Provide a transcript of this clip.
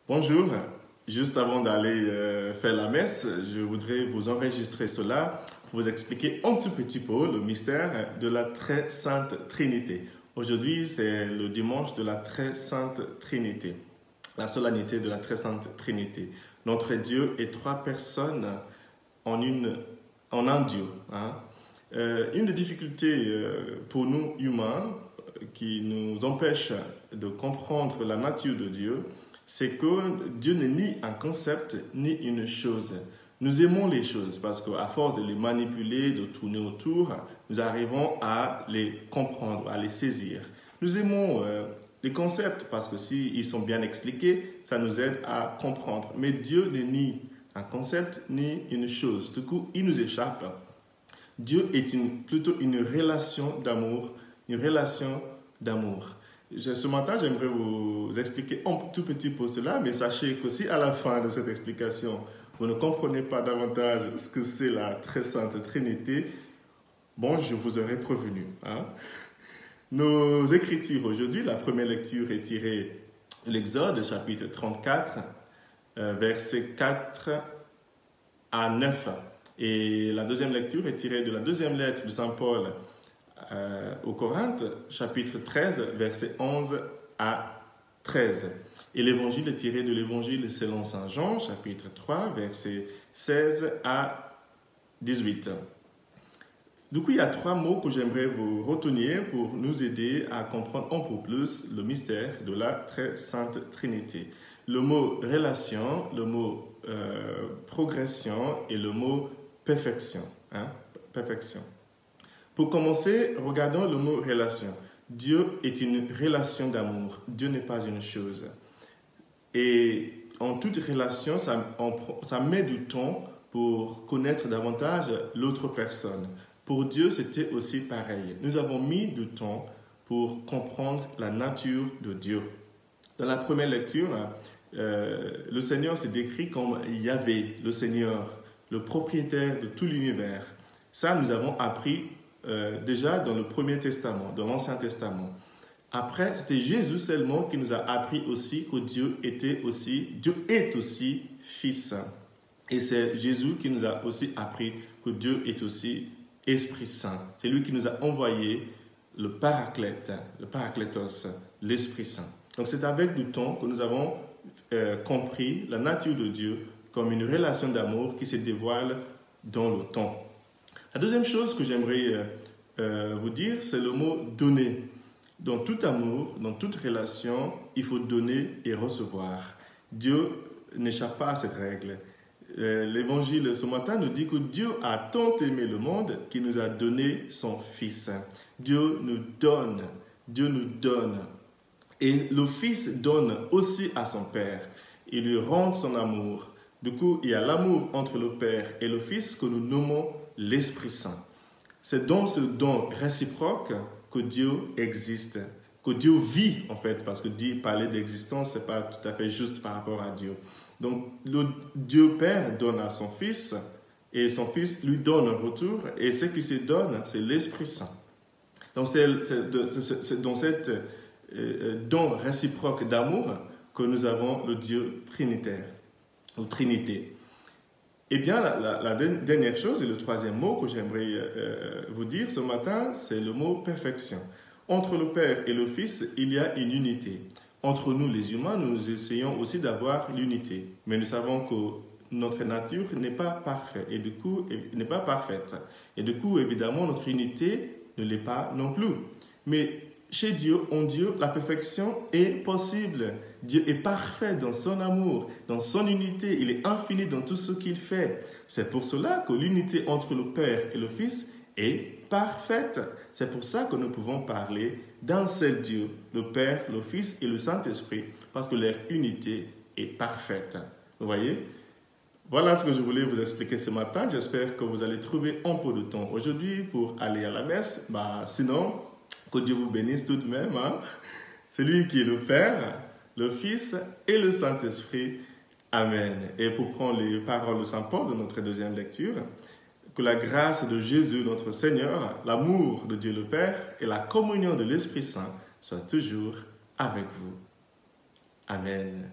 Bonjour, juste avant d'aller faire la messe, je voudrais vous enregistrer cela pour vous expliquer un tout petit peu le mystère de la très sainte Trinité. Aujourd'hui, c'est le dimanche de la très sainte Trinité, la solennité de la très sainte Trinité. Notre Dieu est trois personnes en un Dieu. Une des difficultés pour nous humains qui nous empêche de comprendre la nature de Dieu, c'est que Dieu n'est ni un concept ni une chose. Nous aimons les choses parce qu'à force de les manipuler, de tourner autour, nous arrivons à les comprendre, à les saisir. Nous aimons les concepts parce que s'ils sont bien expliqués, ça nous aide à comprendre. Mais Dieu n'est ni un concept ni une chose. Du coup, il nous échappe. Dieu est plutôt une relation d'amour, une relation d'amour. Ce matin, j'aimerais vous expliquer un tout petit peu cela, mais sachez que si à la fin de cette explication, vous ne comprenez pas davantage ce que c'est la très sainte Trinité, bon, je vous aurai prévenu. Nos écritures aujourd'hui, la première lecture est tirée de l'Exode, chapitre 34, versets 4 à 9. Et la deuxième lecture est tirée de la deuxième lettre de Saint Paul aux Corinthes, chapitre 13, versets 11 à 13. Et l'évangile est tiré de l'évangile selon Saint Jean, chapitre 3, versets 16 à 18. Du coup, il y a trois mots que j'aimerais vous retenir pour nous aider à comprendre un peu plus le mystère de la très sainte Trinité. Le mot relation, le mot progression et le mot perfection. Perfection. Pour commencer, regardons le mot relation. Dieu est une relation d'amour. Dieu n'est pas une chose. Et en toute relation, ça met du temps pour connaître davantage l'autre personne. Pour Dieu, c'était aussi pareil. Nous avons mis du temps pour comprendre la nature de Dieu. Dans la première lecture, le Seigneur s'est décrit comme Yahvé, le Seigneur, le propriétaire de tout l'univers. Ça, nous avons appris déjà dans le Premier Testament, dans l'Ancien Testament. Après, c'était Jésus seulement qui nous a appris aussi que Dieu est aussi Fils. Et c'est Jésus qui nous a aussi appris que Dieu est aussi Esprit Saint. C'est lui qui nous a envoyé le Paraclète, le Paraclétos, l'Esprit Saint. Donc c'est avec du temps que nous avons compris la nature de Dieu comme une relation d'amour qui se dévoile dans le temps. La deuxième chose que j'aimerais vous dire, c'est le mot « donner ». Dans tout amour, dans toute relation, il faut donner et recevoir. Dieu n'échappe pas à cette règle. L'évangile ce matin nous dit que Dieu a tant aimé le monde qu'il nous a donné son Fils. Dieu nous donne. Dieu nous donne. Et le Fils donne aussi à son Père. Il lui rend son amour. Du coup, il y a l'amour entre le Père et le Fils que nous nommons l'Esprit Saint. C'est dans ce don réciproque que Dieu existe, que Dieu vit en fait, parce que parler d'existence, ce n'est pas tout à fait juste par rapport à Dieu. Donc, le Dieu Père donne à son Fils et son Fils lui donne en retour et ce qui se donne, c'est l'Esprit Saint. Donc, c'est dans cette don réciproque d'amour que nous avons le Dieu trinitaire, ou Trinité. Eh bien, la dernière chose et le troisième mot que j'aimerais vous dire ce matin, c'est le mot perfection. Entre le Père et le Fils, il y a une unité. Entre nous, les humains, nous essayons aussi d'avoir l'unité. Mais nous savons que notre nature n'est pas parfaite et du coup, n'est pas parfaite. Et du coup, évidemment, notre unité ne l'est pas non plus. Mais chez Dieu, en Dieu, la perfection est possible. Dieu est parfait dans son amour, dans son unité. Il est infini dans tout ce qu'il fait. C'est pour cela que l'unité entre le Père et le Fils est parfaite. C'est pour ça que nous pouvons parler d'un seul Dieu, le Père, le Fils et le Saint-Esprit, parce que leur unité est parfaite. Vous voyez? Voilà ce que je voulais vous expliquer ce matin. J'espère que vous allez trouver un peu de temps aujourd'hui pour aller à la messe. Sinon, que Dieu vous bénisse tout de même. C'est lui qui est le Père, le Fils et le Saint-Esprit. Amen. Et pour prendre les paroles de Saint Paul de notre deuxième lecture, que la grâce de Jésus notre Seigneur, l'amour de Dieu le Père et la communion de l'Esprit Saint soient toujours avec vous. Amen.